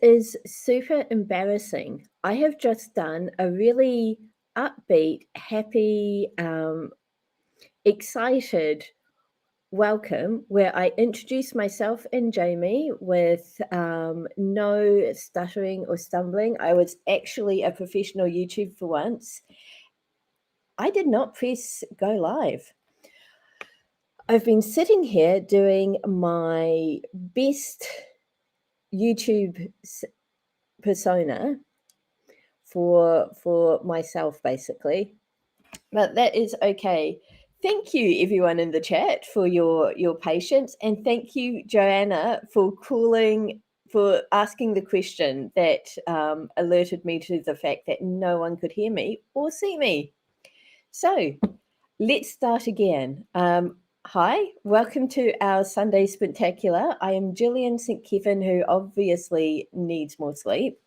is super embarrassing. I have just done a really upbeat, happy, excited welcome where I introduced myself and Jamie with no stuttering or stumbling. I was actually a professional YouTuber for once. I did not press go live. I've been sitting here doing my best YouTube persona for myself, basically, but that is okay. Thank you everyone in the chat for your patience, and thank you Joanna for asking the question that alerted me to the fact that no one could hear me or see me. So let's start again. Hi, welcome to our Sunday Sprintacular. I am Gillian St, Kevern, who obviously needs more sleep.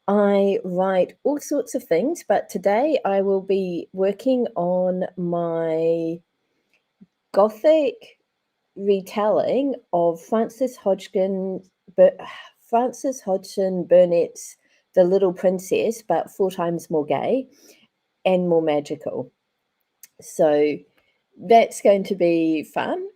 I write all sorts of things, but today I will be working on my Gothic retelling of Frances Hodgson Burnett's The Little Princess, but 4 times more gay and more magical. So that's going to be fun.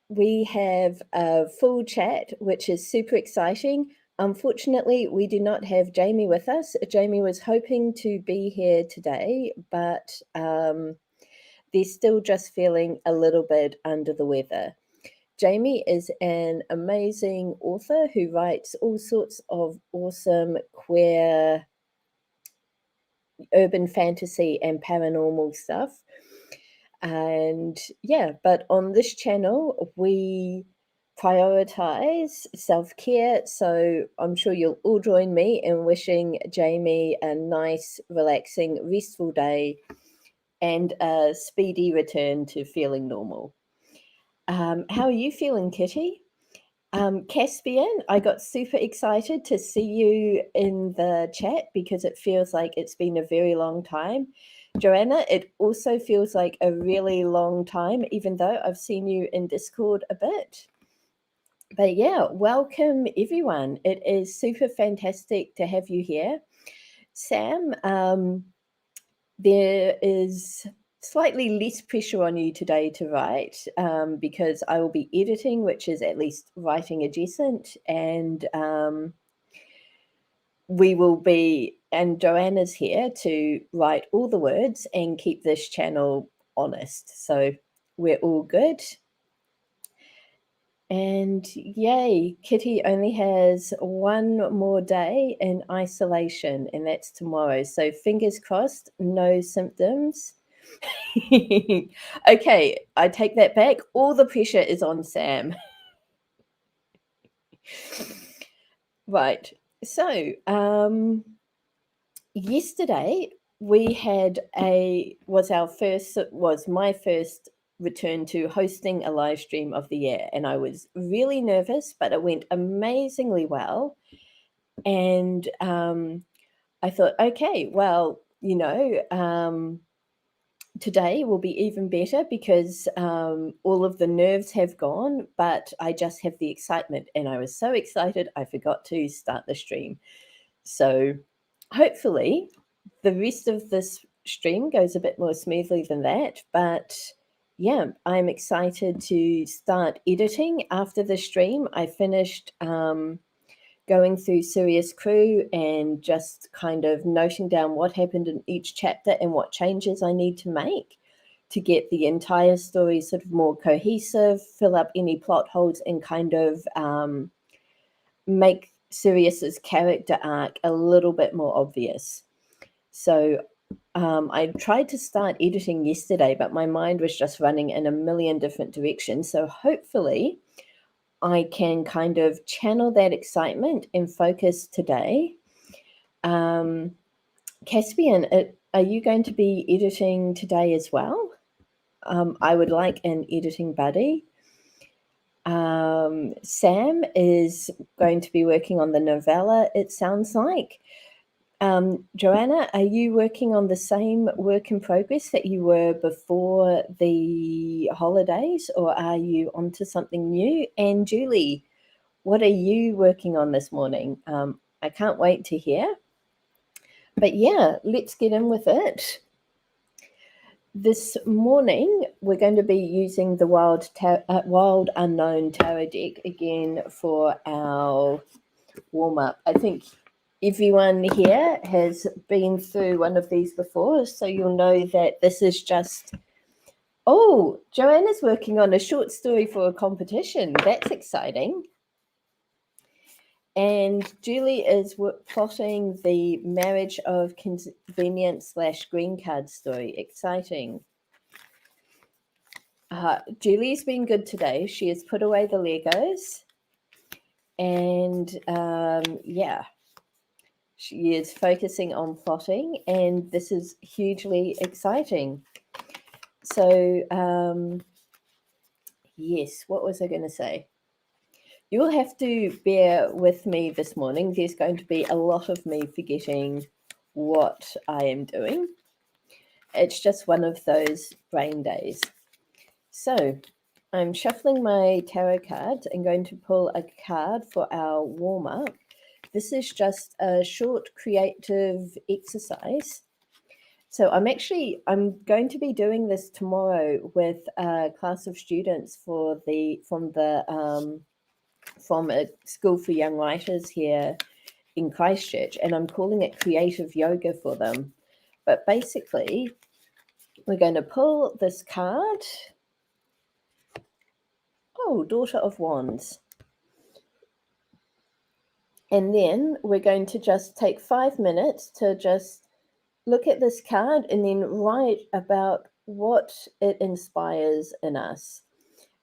We have a full chat, which is super exciting. Unfortunately, we do not have Jamie with us. Jamie was hoping to be here today, but they're still just feeling a little bit under the weather. Jamie is an amazing author who writes all sorts of awesome queer urban fantasy and paranormal stuff. And yeah, but on this channel, we prioritize self-care. So I'm sure you'll all join me in wishing Jamie a nice, relaxing, restful day and a speedy return to feeling normal. How are you feeling, Kitty? Caspian, I got super excited to see you in the chat because it feels like it's been a very long time. Joanna, it also feels like a really long time, even though I've seen you in Discord a bit. But yeah, welcome everyone. It is super fantastic to have you here. Sam, there is slightly less pressure on you today to write because I will be editing, which is at least writing adjacent, and we will be, and Joanna's here to write all the words and keep this channel honest. So we're all good. And yay, Kitty only has one more day in isolation, and that's tomorrow. So fingers crossed, no symptoms. Okay, I take that back. All the pressure is on Sam. Right. So, yesterday we had was my first return to hosting a live stream of the year, and I was really nervous, but it went amazingly well. And I thought, okay, well, today will be even better because all of the nerves have gone, but I just have the excitement, and I was so excited I forgot to start the stream. So hopefully the rest of this stream goes a bit more smoothly than that, but yeah, I'm excited to start editing after the stream. I finished going through Serious Crew and just kind of noting down what happened in each chapter and what changes I need to make to get the entire story sort of more cohesive, fill up any plot holes, and kind of make Sirius's character arc a little bit more obvious. So I tried to start editing yesterday, but my mind was just running in a million different directions. So hopefully I can kind of channel that excitement and focus today. Caspian, are you going to be editing today as well? I would like an editing buddy. Sam is going to be working on the novella, it sounds like. Joanna, are you working on the same work in progress that you were before the holidays, or are you onto something new? And Julie, What are you working on this morning? I can't wait to hear. But yeah, let's get in with it. This morning, we're going to be using the Wild Unknown Tarot deck again for our warm-up. I think everyone here has been through one of these before, so you'll know that this is just... Oh, Joanna's working on a short story for a competition. That's exciting. And Julie is plotting the marriage of convenience / green card story. Exciting. Julie's been good today. She has put away the Legos. And yeah, she is focusing on plotting. And this is hugely exciting. So, yes, what was I going to say? You'll have to bear with me this morning. There's going to be a lot of me forgetting what I am doing. It's just one of those brain days. So I'm shuffling my tarot cards and going to pull a card for our warm-up. This is just a short creative exercise. So I'm going to be doing this tomorrow with a class of students from a school for young writers here in Christchurch, and I'm calling it creative yoga for them. But basically, we're going to pull this card. Oh, Daughter of Wands. And then we're going to just take 5 minutes to just look at this card and then write about what it inspires in us.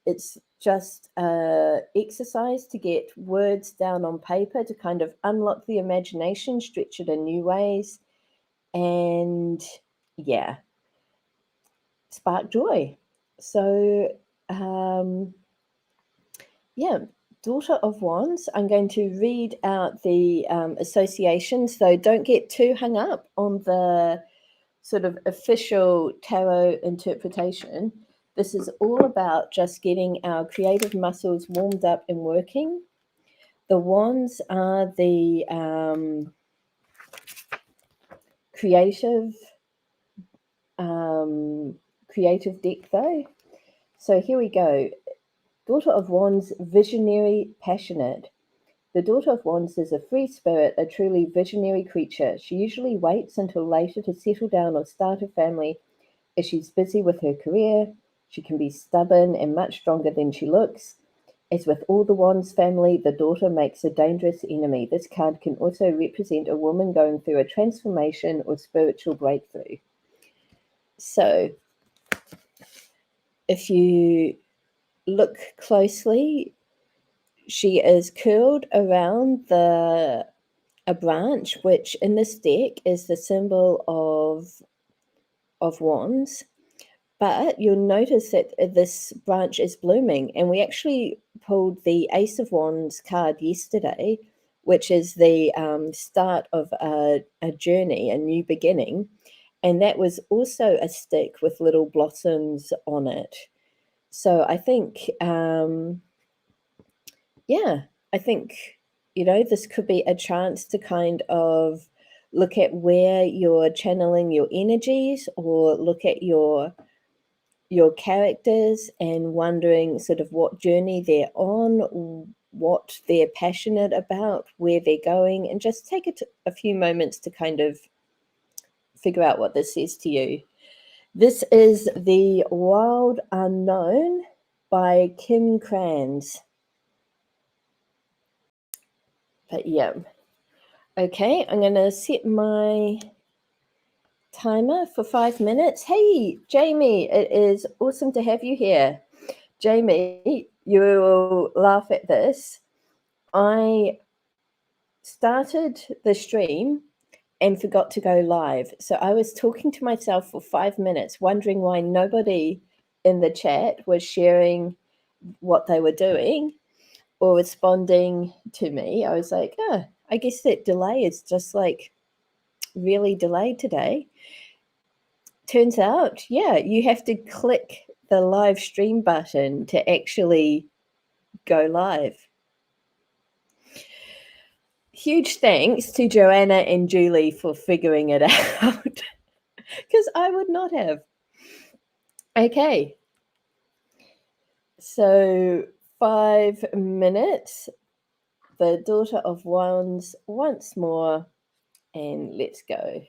It's just an exercise to get words down on paper to kind of unlock the imagination, stretch it in new ways, and yeah, spark joy. So yeah, Daughter of Wands. I'm going to read out the associations, so don't get too hung up on the sort of official tarot interpretation. This is all about just getting our creative muscles warmed up and working. The wands are the creative deck though. So here we go. Daughter of Wands, visionary, passionate. The Daughter of Wands is a free spirit, a truly visionary creature. She usually waits until later to settle down or start a family as she's busy with her career. She can be stubborn and much stronger than she looks. As with all the Wands family, the daughter makes a dangerous enemy. This card can also represent a woman going through a transformation or spiritual breakthrough. So, if you look closely, she is curled around a branch, which in this deck is the symbol of wands. But you'll notice that this branch is blooming, and we actually pulled the Ace of Wands card yesterday, which is the start of a journey, a new beginning, and that was also a stick with little blossoms on it. So I think, I think, this could be a chance to kind of look at where you're channeling your energies, or look at your characters and wondering sort of what journey they're on, what they're passionate about, where they're going, and just take a few moments to kind of figure out what this says to you. This is The Wild Unknown by Kim Kranz. But yeah. Okay, I'm going to set my timer for 5 minutes. Hey, Jamie, it is awesome to have you here. Jamie, you will laugh at this. I started the stream and forgot to go live. So I was talking to myself for 5 minutes, wondering why nobody in the chat was sharing what they were doing or responding to me. I was like, I guess that delay is just like really delayed today. Turns out, you have to click the live stream button to actually go live. Huge thanks to Joanna and Julie for figuring it out, because I would not have. Okay. So 5 minutes. The Daughter of Wands once more, and let's go.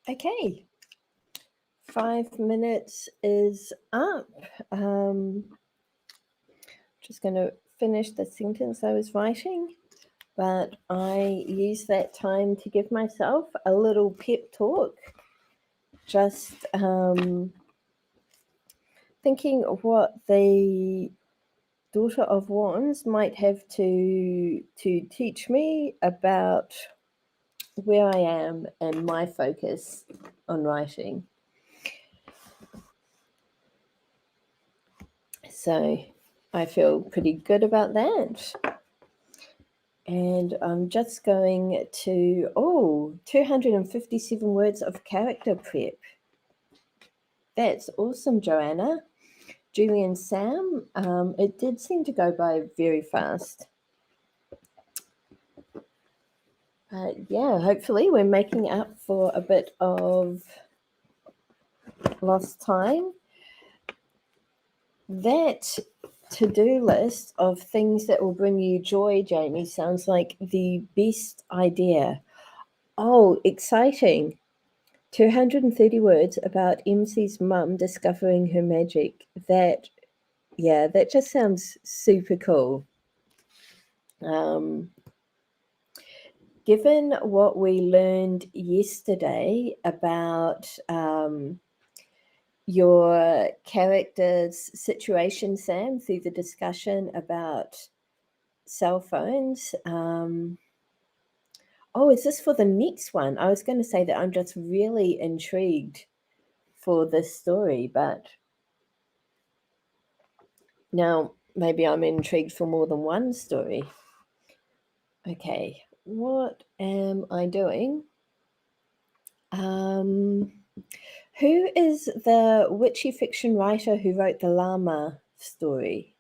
Okay, 5 minutes is up. Just going to finish the sentence I was writing, but I use that time to give myself a little pep talk. Just thinking of what the Daughter of Wands might have to teach me about where I am and my focus on writing. So I feel pretty good about that. And I'm just going to, 257 words of character prep. That's awesome, Joanna. Gillian St. It did seem to go by very fast. Yeah, hopefully we're making up for a bit of lost time. That to-do list of things that will bring you joy, Jamie, sounds like the best idea. Oh, exciting. 230 words about MC's mum discovering her magic. That just sounds super cool. Given what we learned yesterday about your character's situation, Sam, through the discussion about cell phones. Is this for the next one? I was going to say that I'm just really intrigued for this story, but now maybe I'm intrigued for more than one story. Okay, what am I doing? Who is the witchy fiction writer who wrote the llama story?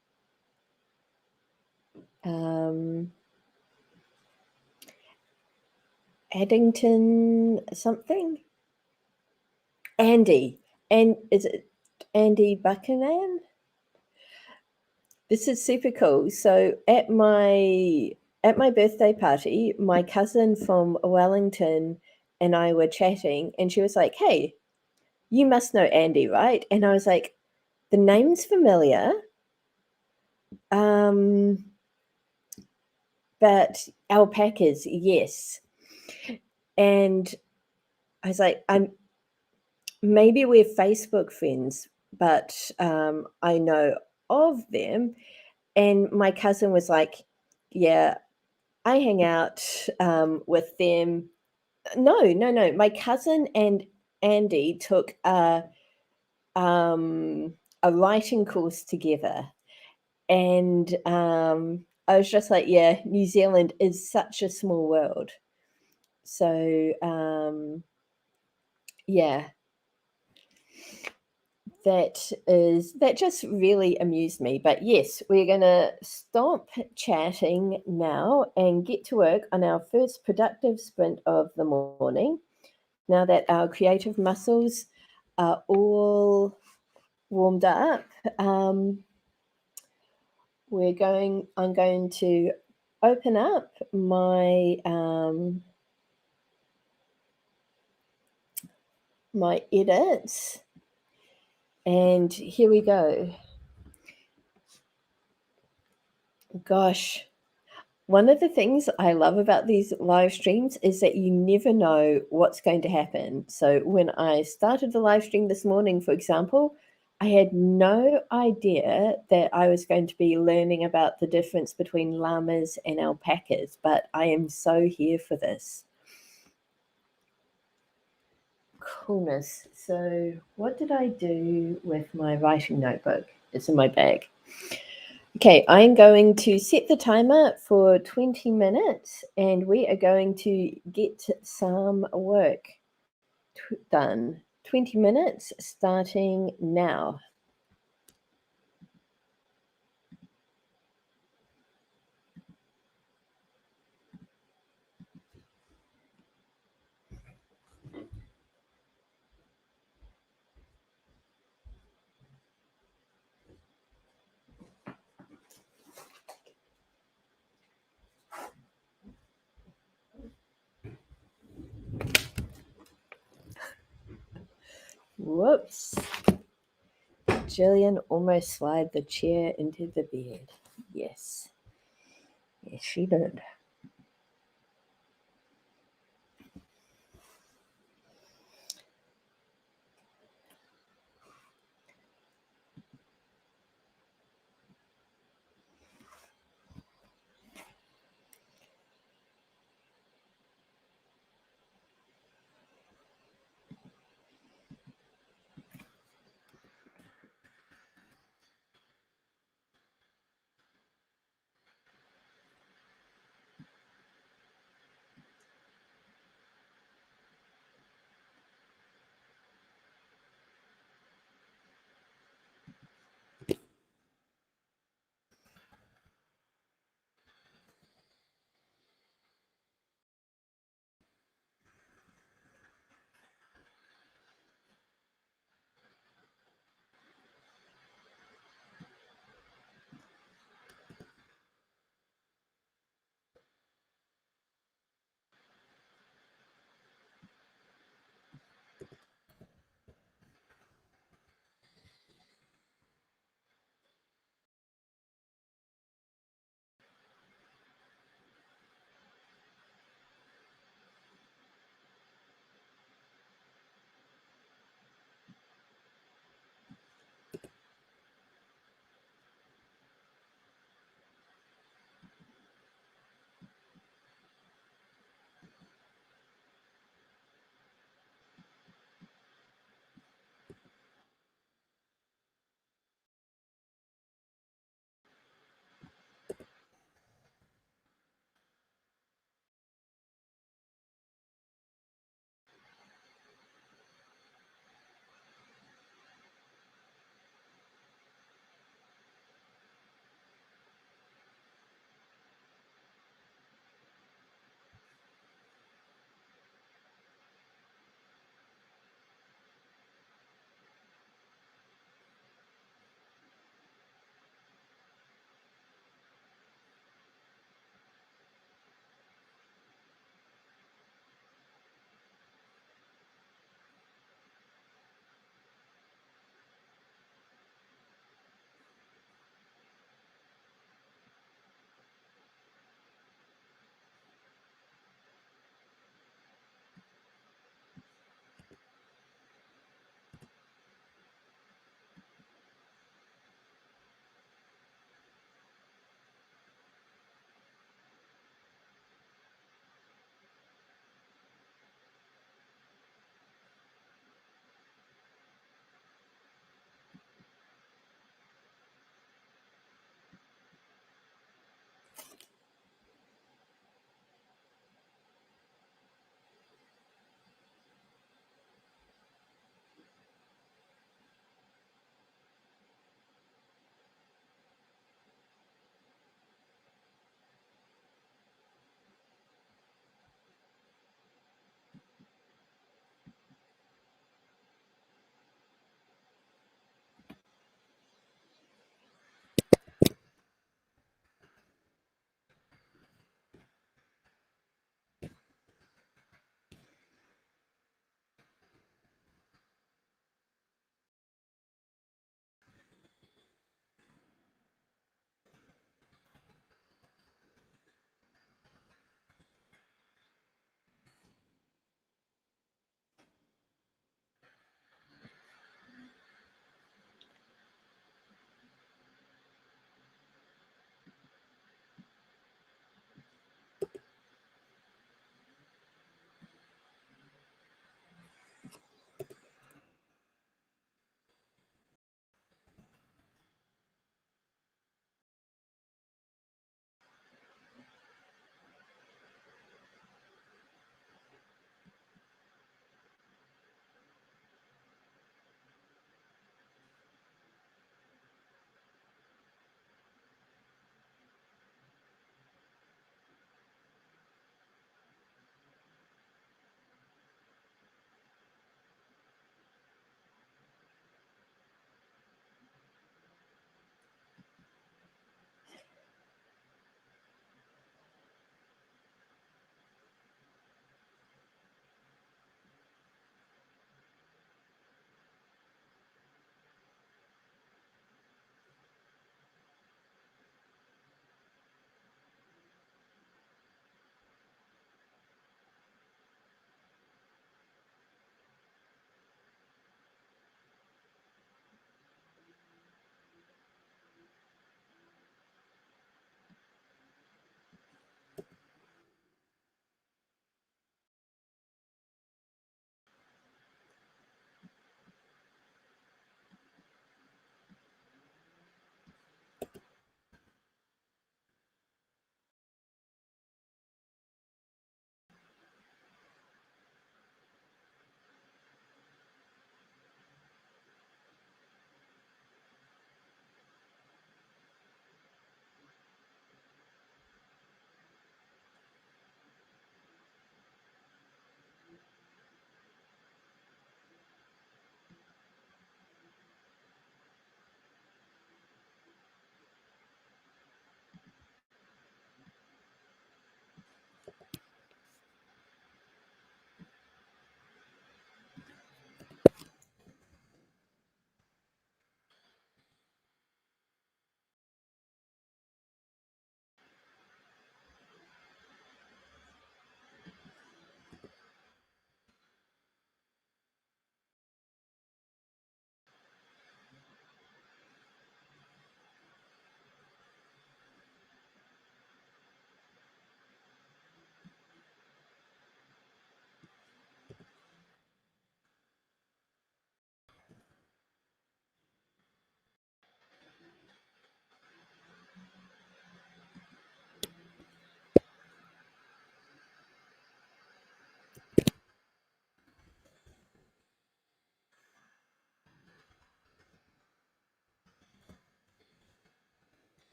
Addington something? Andy. And is it Andy Buchanan? This is super cool. So at my birthday party, my cousin from Wellington and I were chatting, and she was like, "Hey, you must know Andy, right?" And I was like, "The name's familiar, but alpacas, yes." And I was like, maybe we're Facebook friends, but I know of them." And my cousin was like, "Yeah, I hang out with them." No. My cousin and Andy took a writing course together. And I was just like, yeah, New Zealand is such a small world. So, yeah. That just really amused me. But yes, we're going to stop chatting now and get to work on our first productive sprint of the morning. Now that our creative muscles are all warmed up, I'm going to open up my my edits, and here we go. Gosh, one of the things I love about these live streams is that you never know what's going to happen. So when I started the live stream this morning, for example, I had no idea that I was going to be learning about the difference between llamas and alpacas, but I am so here for this. Coolness. So what did I do with my writing notebook? It's in my bag. Okay, I'm going to set the timer for 20 minutes and we are going to get some work done. 20 minutes starting now. Whoops. Gillian almost slid the chair into the bed. Yes. Yes, she did.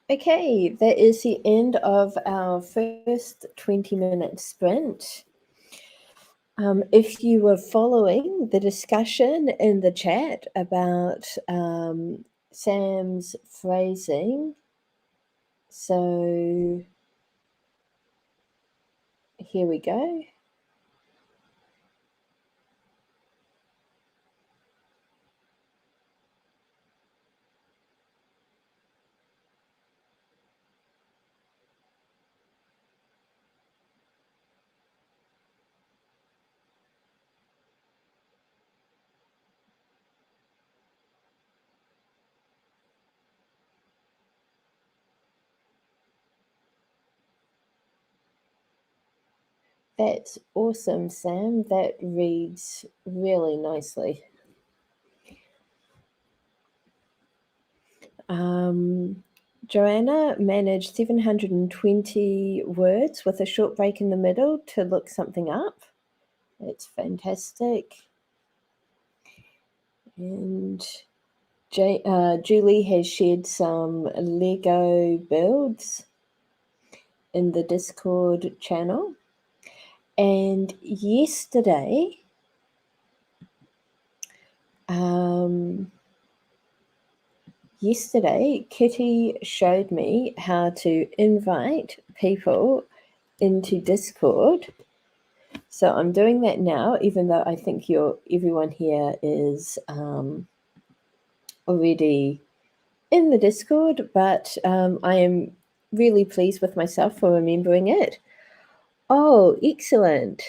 Okay, that is the end of our first 20-minute sprint. If you were following the discussion in the chat about Sam's phrasing, so here we go. That's awesome, Sam. That reads really nicely. Joanna managed 720 words with a short break in the middle to look something up. It's fantastic. And Julie has shared some Lego builds in the Discord channel. And yesterday, Kitty showed me how to invite people into Discord. So I'm doing that now, even though I think everyone here is already in the Discord, but I am really pleased with myself for remembering it. Oh, excellent.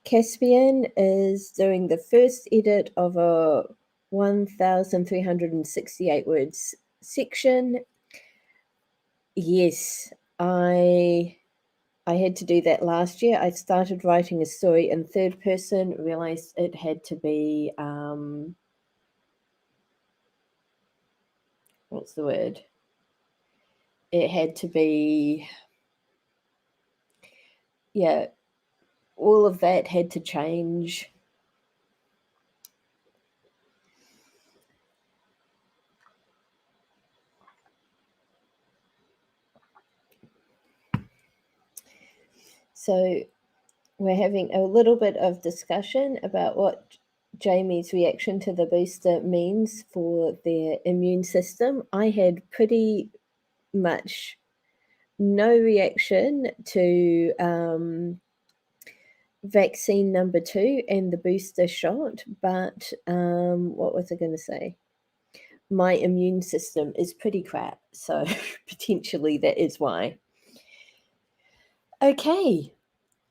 Caspian is doing the first edit of a 1,368 words section. Yes, I had to do that last year. I started writing a story in third person, realized it had to be, what's the word? It had to be, yeah, all of that had to change. So we're having a little bit of discussion about what Jamie's reaction to the booster means for their immune system. I had pretty much no reaction to vaccine number 2 and the booster shot, but what was I going to say? My immune system is pretty crap, so potentially that is why. Okay.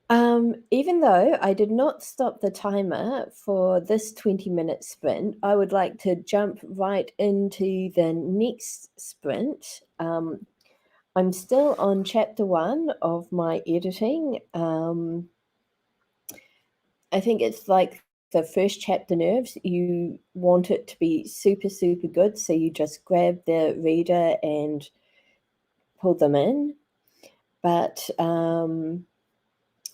Even though I did not stop the timer for this 20-minute sprint, I would like to jump right into the next sprint. I'm still on chapter 1 of my editing. I think it's like the first chapter nerves. You want it to be super, super good, so you just grab the reader and pull them in. But I'm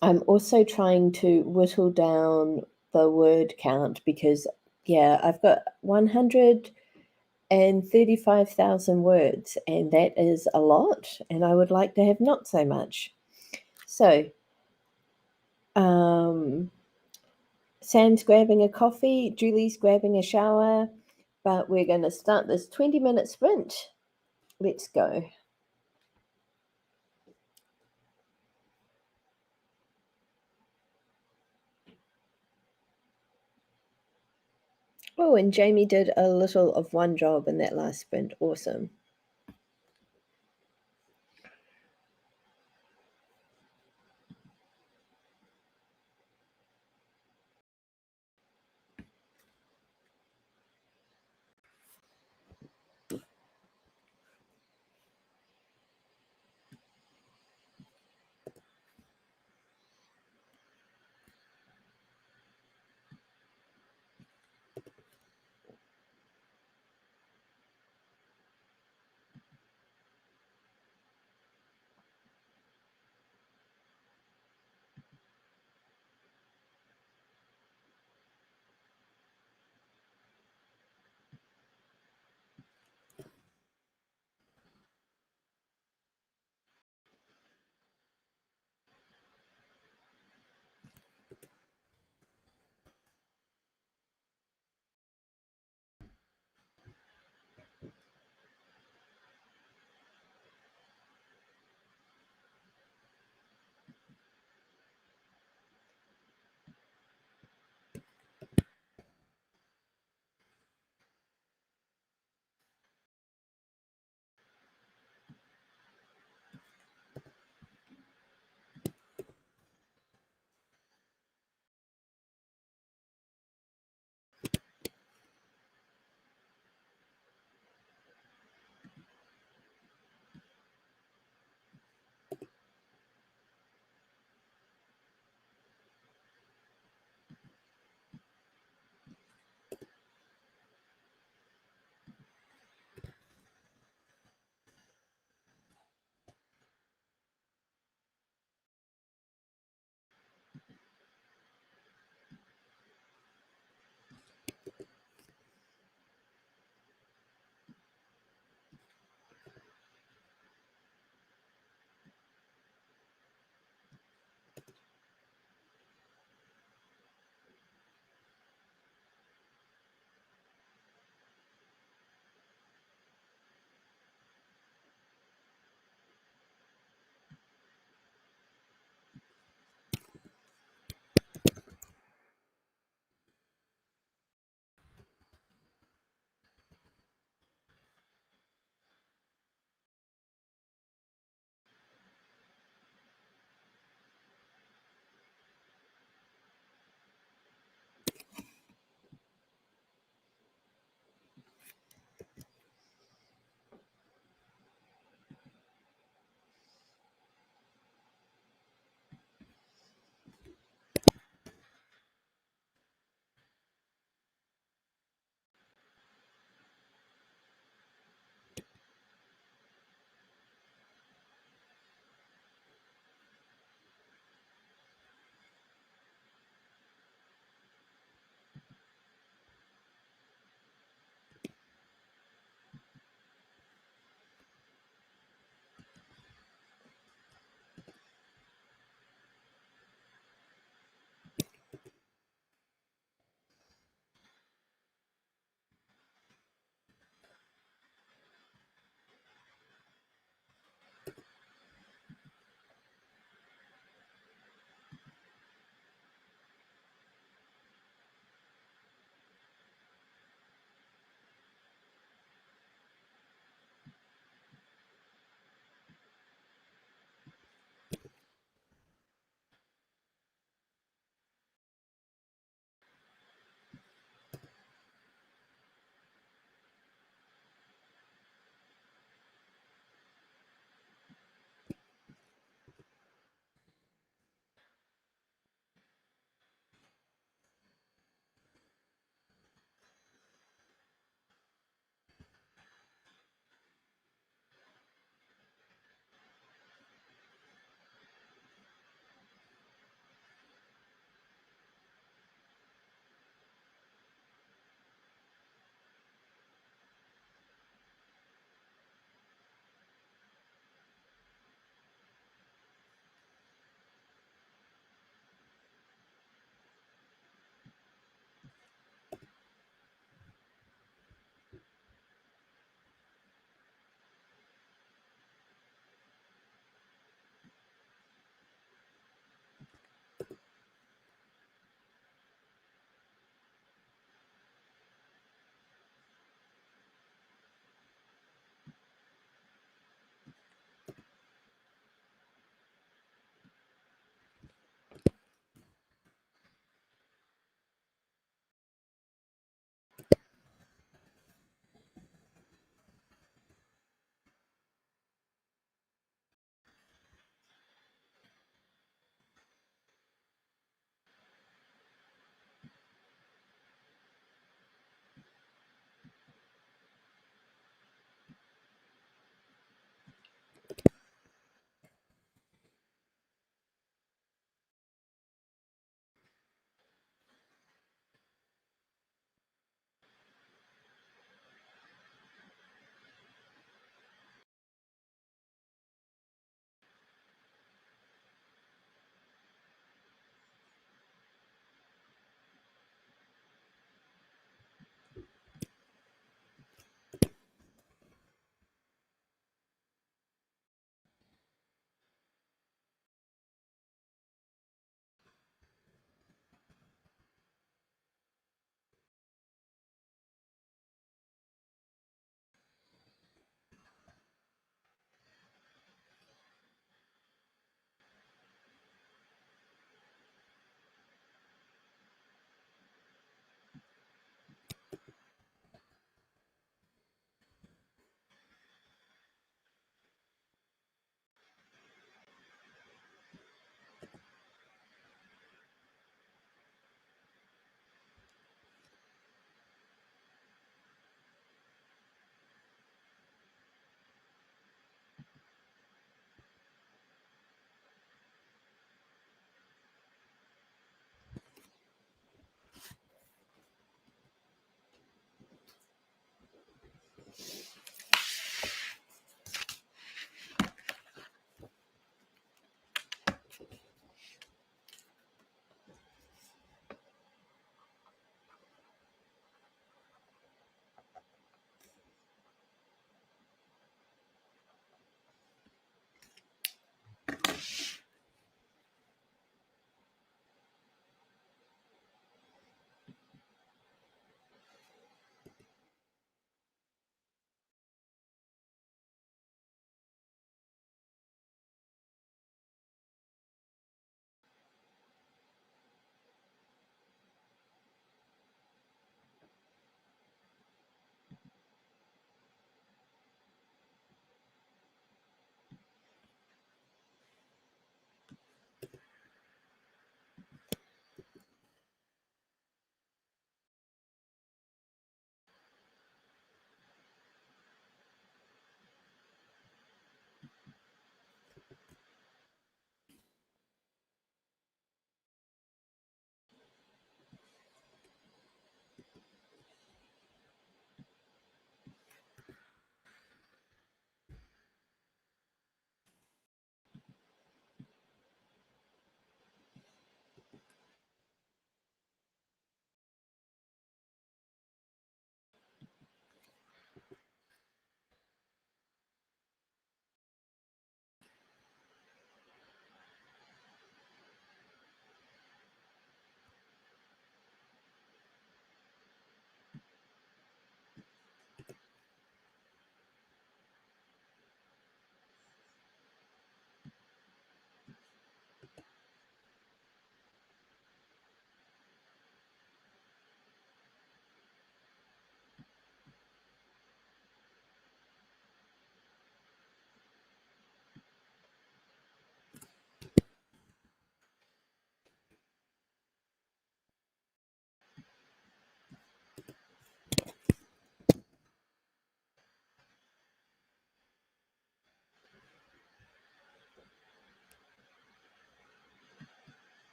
also trying to whittle down the word count because, yeah, I've got 135,000 words, and that is a lot, and I would like to have not so much. So, Sam's grabbing a coffee, Julie's grabbing a shower, but we're going to start this 20-minute sprint. Let's go. Oh, and Jamie did a little of one job in that last sprint. Awesome.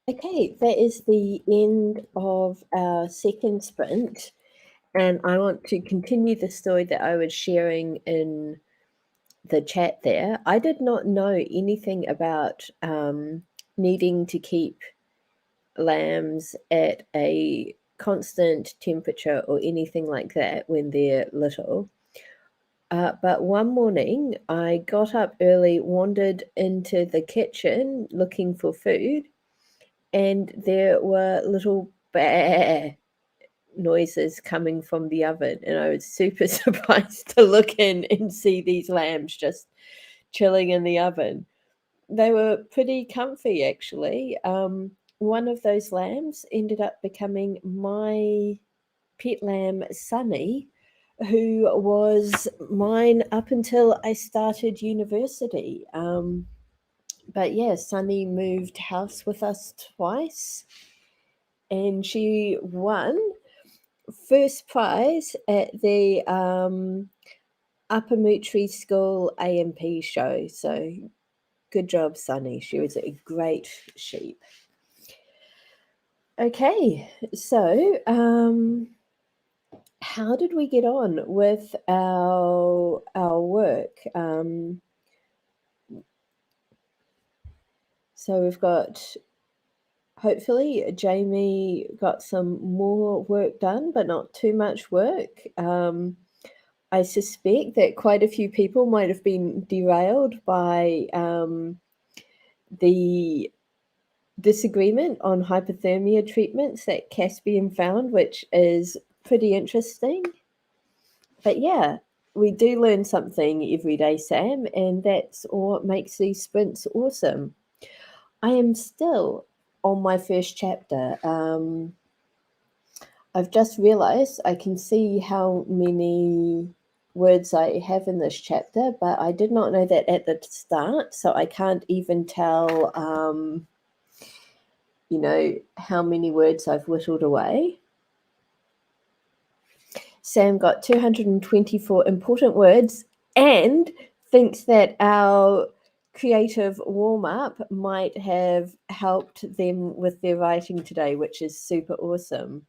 Okay, that is the end of our second sprint, and I want to continue the story that I was sharing in the chat there. I did not know anything about needing to keep lambs at a constant temperature or anything like that when they're little. But one morning I got up early, wandered into the kitchen looking for food, and there were little bah noises coming from the oven. And I was super surprised to look in and see these lambs just chilling in the oven. They were pretty comfy, actually. One of those lambs ended up becoming my pet lamb, Sunny, who was mine up until I started university. But yeah, Sunny moved house with us twice, and she won first prize at the Upper Mootry School AMP show. So good job, Sunny. She was a great sheep. Okay, so how did we get on with our work? So we've got, hopefully Jamie got some more work done, but not too much work. I suspect that quite a few people might have been derailed by the disagreement on hypothermia treatments that Caspian found, which is pretty interesting. But yeah, we do learn something every day, Sam, and that's what makes these sprints awesome. I am still on my first chapter. I've just realized I can see how many words I have in this chapter, but I did not know that at the start, so I can't even tell, how many words I've whittled away. Sam got 224 important words and thinks that our creative warm-up might have helped them with their writing today, which is super awesome.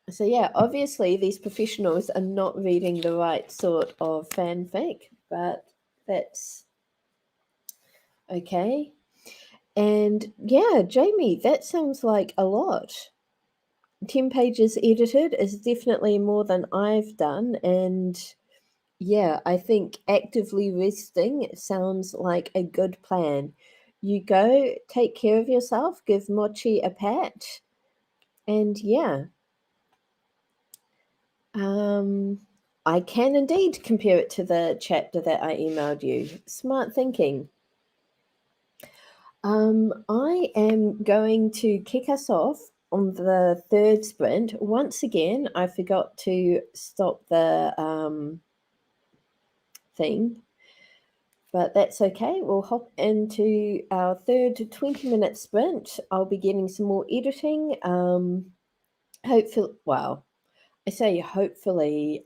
So yeah, obviously these professionals are not reading the right sort of fanfic, but that's okay. And yeah, Jamie, that sounds like a lot. 10 pages edited is definitely more than I've done. And yeah, I think actively resting sounds like a good plan. You go, take care of yourself, give Mochi a pat, and yeah. I can indeed compare it to the chapter that I emailed you. Smart thinking. I am going to kick us off on the third sprint. Once again, I forgot to stop the thing, but that's okay. We'll hop into our third 20-minute sprint. I'll be getting some more editing. Hopefully, well, I say hopefully,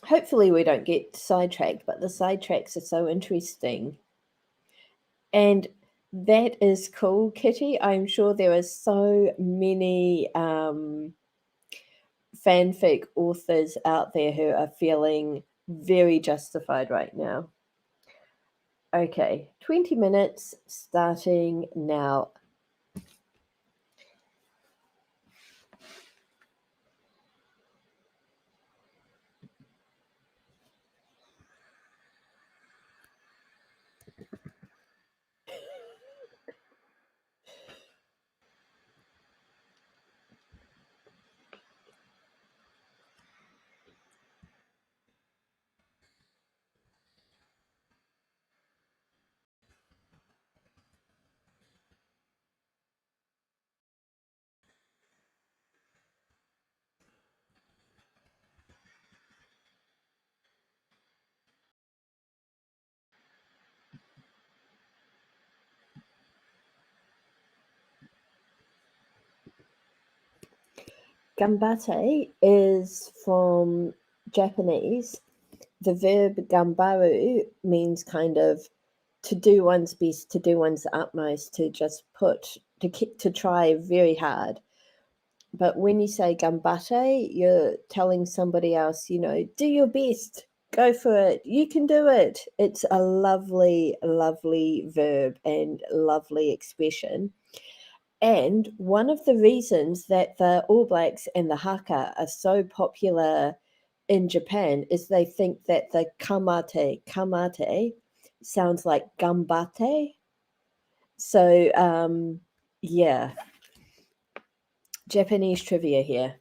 hopefully we don't get sidetracked, but the sidetracks are so interesting. And that is cool, Kitty. I'm sure there are so many fanfic authors out there who are feeling very justified right now. Okay, 20 minutes starting now. Gambate is from Japanese. The verb gambaru means kind of to do one's best, to do one's utmost, to just to try very hard. But when you say gambate, you're telling somebody else, do your best, go for it, you can do it. It's a lovely, lovely verb and lovely expression. And one of the reasons that the All Blacks and the haka are so popular in Japan is they think that the kamate sounds like gambate. So, yeah, Japanese trivia here.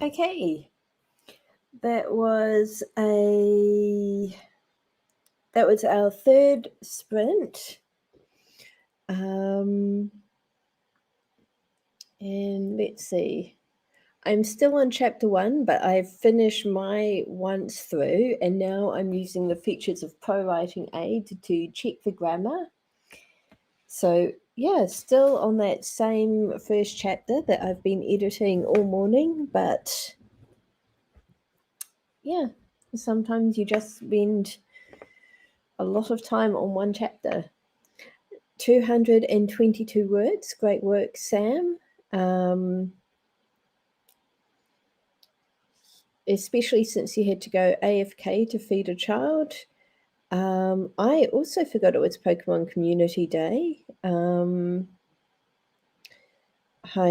Okay, that was our third sprint. And let's see. I'm still on chapter 1, but I've finished my once through, and now I'm using the features of Pro Writing Aid to check the grammar. So yeah, still on that same first chapter that I've been editing all morning, but yeah, sometimes you just spend a lot of time on one chapter. 222 words. Great work, Sam. Especially since you had to go AFK to feed a child. I also forgot it was Pokemon Community Day. I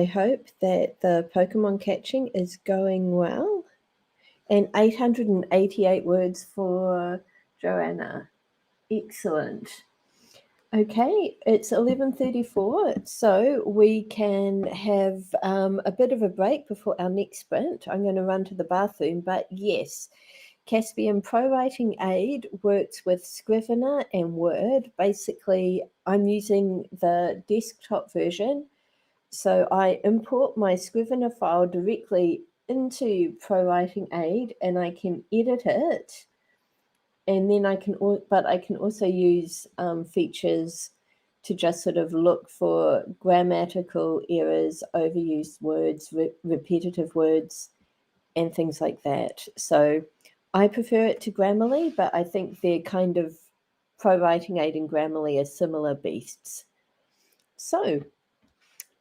hope that the Pokemon catching is going well. And 888 words for Joanna. Excellent. Okay, it's 11:34, so we can have a bit of a break before our next sprint. I'm going to run to the bathroom, but yes, Caspian Pro Writing Aid works with Scrivener and Word. Basically, I'm using the desktop version, so I import my Scrivener file directly into Pro Writing Aid, and I can edit it. And then I can also use features to just sort of look for grammatical errors, overused words, repetitive words, and things like that. So I prefer it to Grammarly, but I think they're kind of Pro Writing Aid and Grammarly are similar beasts. So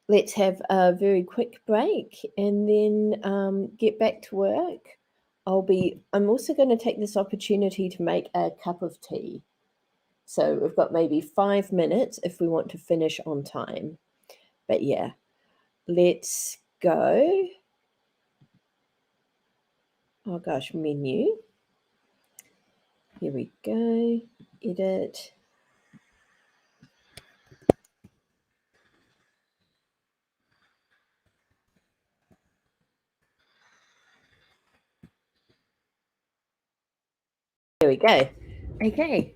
let's have a very quick break and then get back to work. I'm also going to take this opportunity to make a cup of tea. So we've got maybe 5 minutes if we want to finish on time. But yeah, let's go. Oh gosh, menu. Here we go. Edit. There we go. Okay.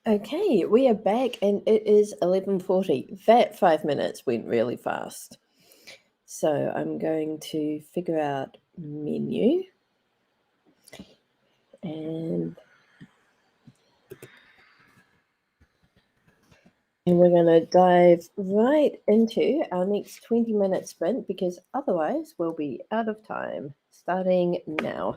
Okay, we are back and it is 11:40. That 5 minutes went really fast. So I'm going to figure out menu and we're going to dive right into our next 20-minute sprint because otherwise we'll be out of time. Starting now.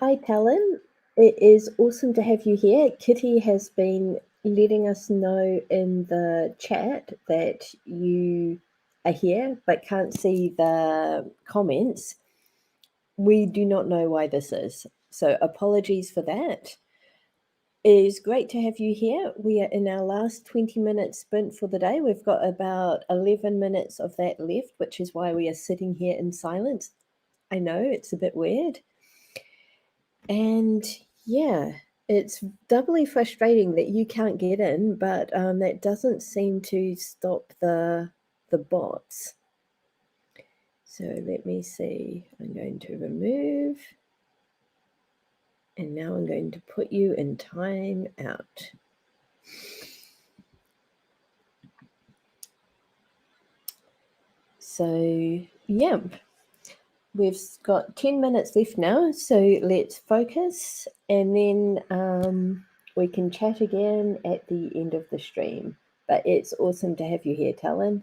Hi, Talon. It is awesome to have you here. Kitty has been letting us know in the chat that you are here but can't see the comments. We do not know why this is, so apologies for that. It is great to have you here. We are in our last 20-minute sprint for the day. We've got about 11 minutes of that left, which is why we are sitting here in silence. I know it's a bit weird. And yeah, it's doubly frustrating that you can't get in, but that doesn't seem to stop the bots. So let me see. I'm going to remove. And now I'm going to put you in time out. So, yeah, we've got 10 minutes left now. So let's focus and then we can chat again at the end of the stream. But it's awesome to have you here, Talon.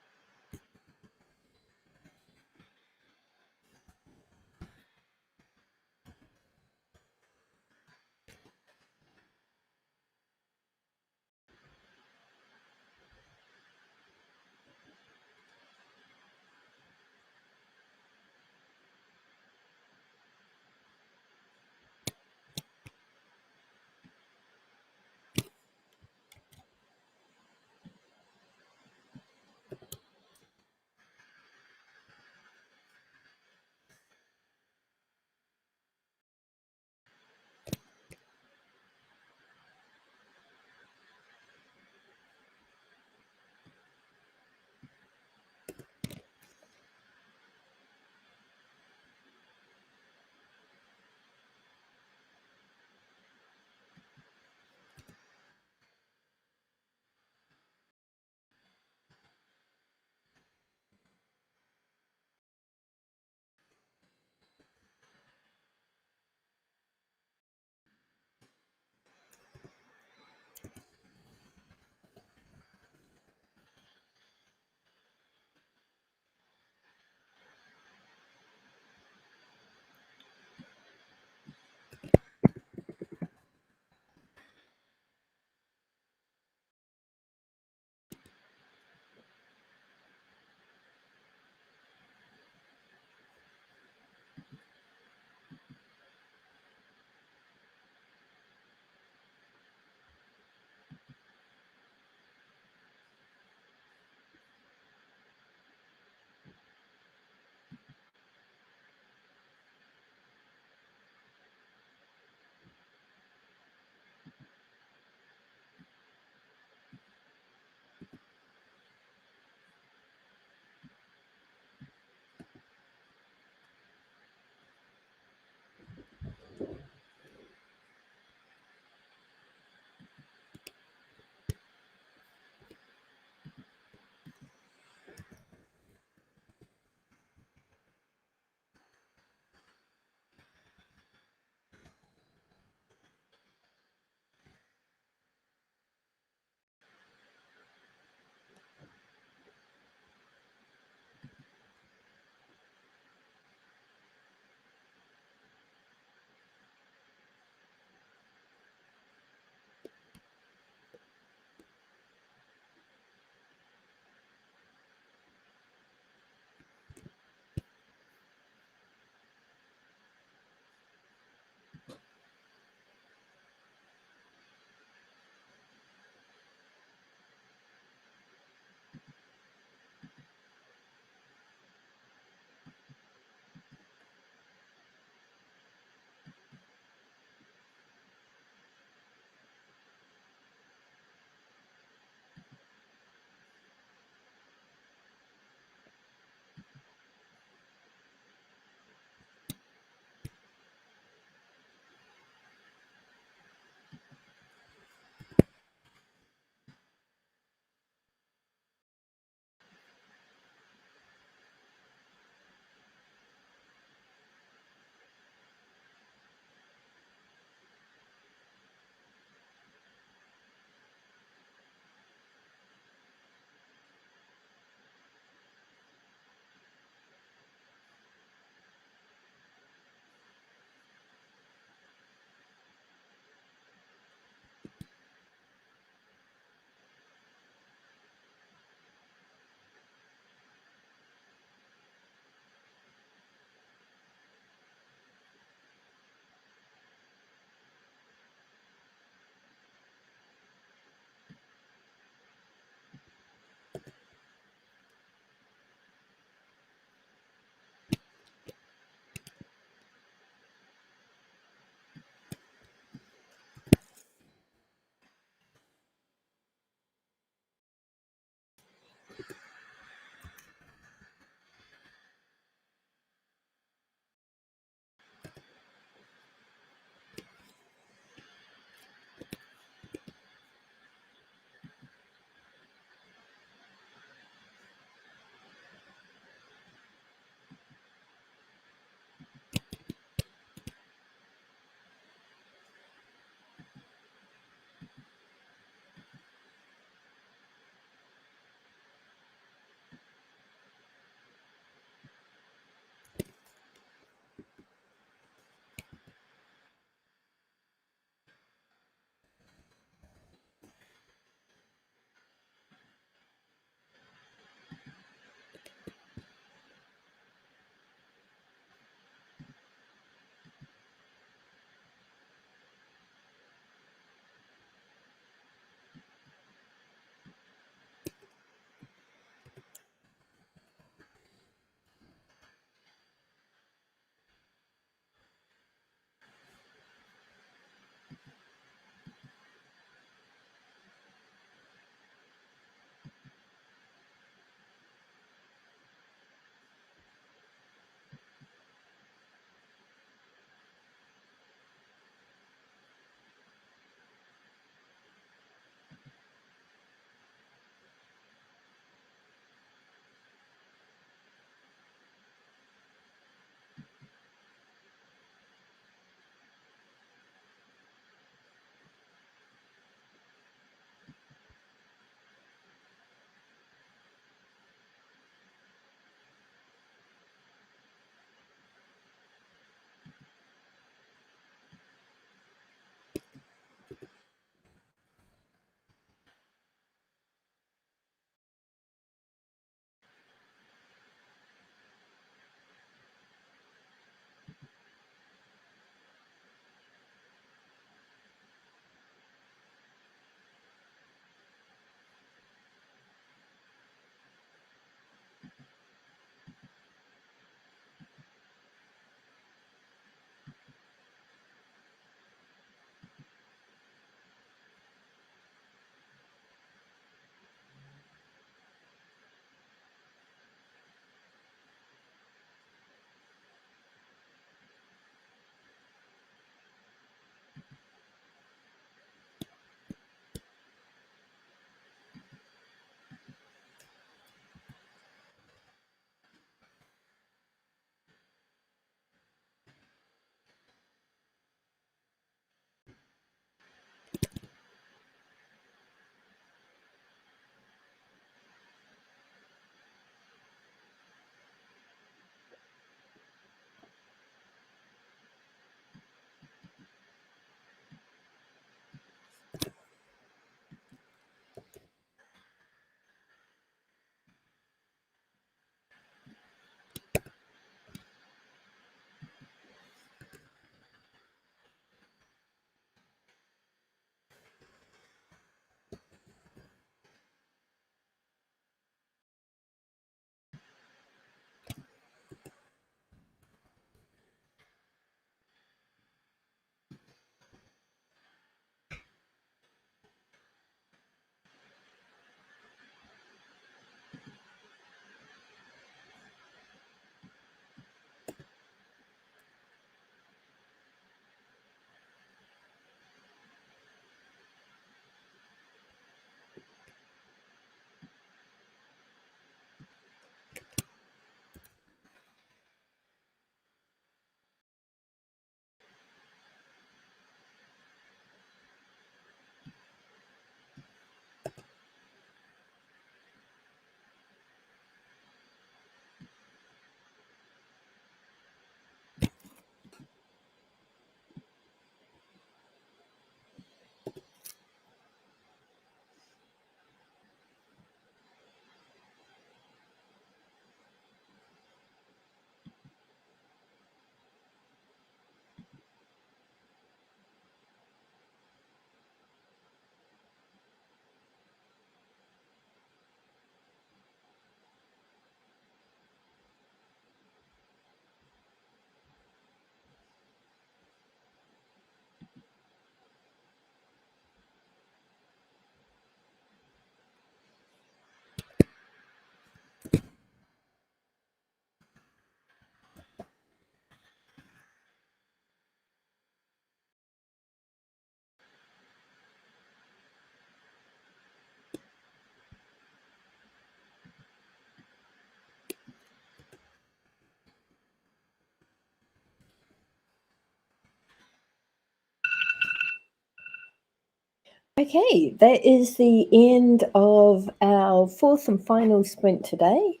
Okay, that is the end of our fourth and final sprint today.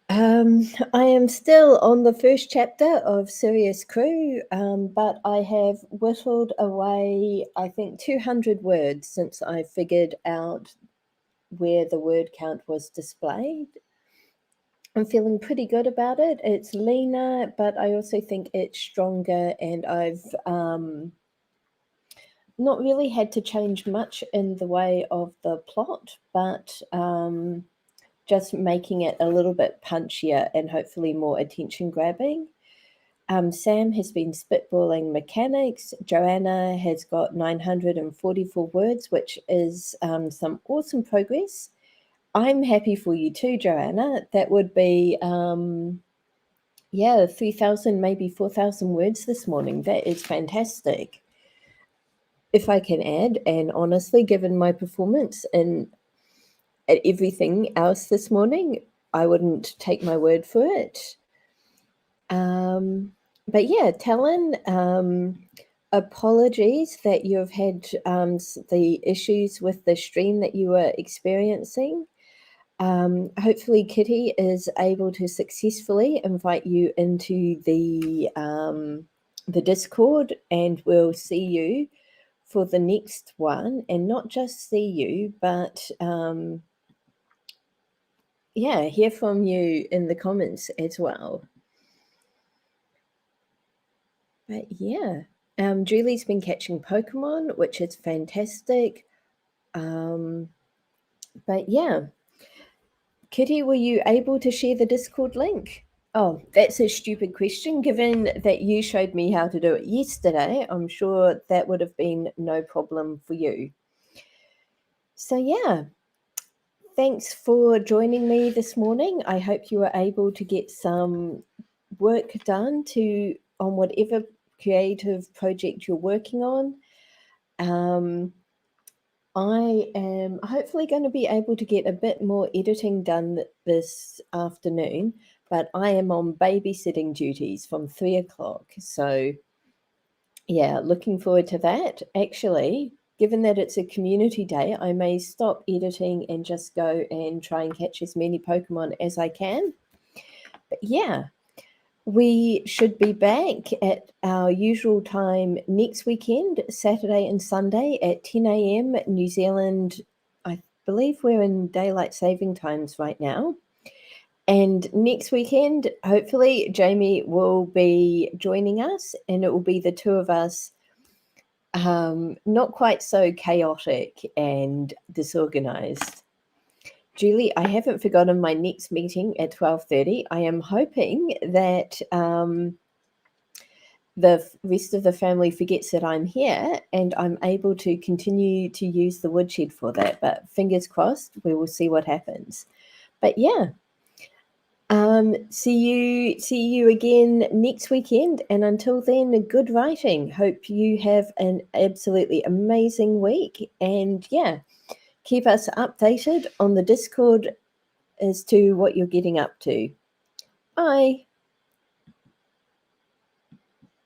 I am still on the first chapter of Serious Crew, but I have whittled away, I think, 200 words since I figured out where the word count was displayed. I'm feeling pretty good about it. It's leaner, but I also think it's stronger, and I've not really had to change much in the way of the plot, but just making it a little bit punchier and hopefully more attention grabbing. Sam has been spitballing mechanics. Joanna has got 944 words, which is some awesome progress. I'm happy for you too, Joanna. That would be, 3,000, maybe 4,000 words this morning. That is fantastic. If I can add, and honestly, given my performance and everything else this morning, I wouldn't take my word for it. But yeah, Talon, apologies that you've had the issues with the stream that you were experiencing. Hopefully Kitty is able to successfully invite you into the Discord, and we'll see you for the next one, and not just see you, but hear from you in the comments as well. But yeah, Julie's been catching Pokemon, which is fantastic. But yeah, Kitty, were you able to share the Discord link? Oh, that's a stupid question. Given that you showed me how to do it yesterday, I'm sure that would have been no problem for you. So yeah, thanks for joining me this morning. I hope you were able to get some work done on whatever creative project you're working on. I am hopefully going to be able to get a bit more editing done this afternoon, but I am on babysitting duties from 3 o'clock. So yeah, looking forward to that. Actually, given that it's a community day, I may stop editing and just go and try and catch as many Pokemon as I can. But yeah, we should be back at our usual time next weekend, Saturday and Sunday at 10 a.m. New Zealand. I believe we're in daylight saving times right now. And next weekend, hopefully, Jamie will be joining us, and it will be the two of us, not quite so chaotic and disorganized. Julie, I haven't forgotten my next meeting at 12:30. I am hoping that the rest of the family forgets that I'm here and I'm able to continue to use the woodshed for that. But fingers crossed, we will see what happens. But yeah, see you again next weekend. And until then, good writing. Hope you have an absolutely amazing week. And yeah, keep us updated on the Discord as to what you're getting up to. Bye.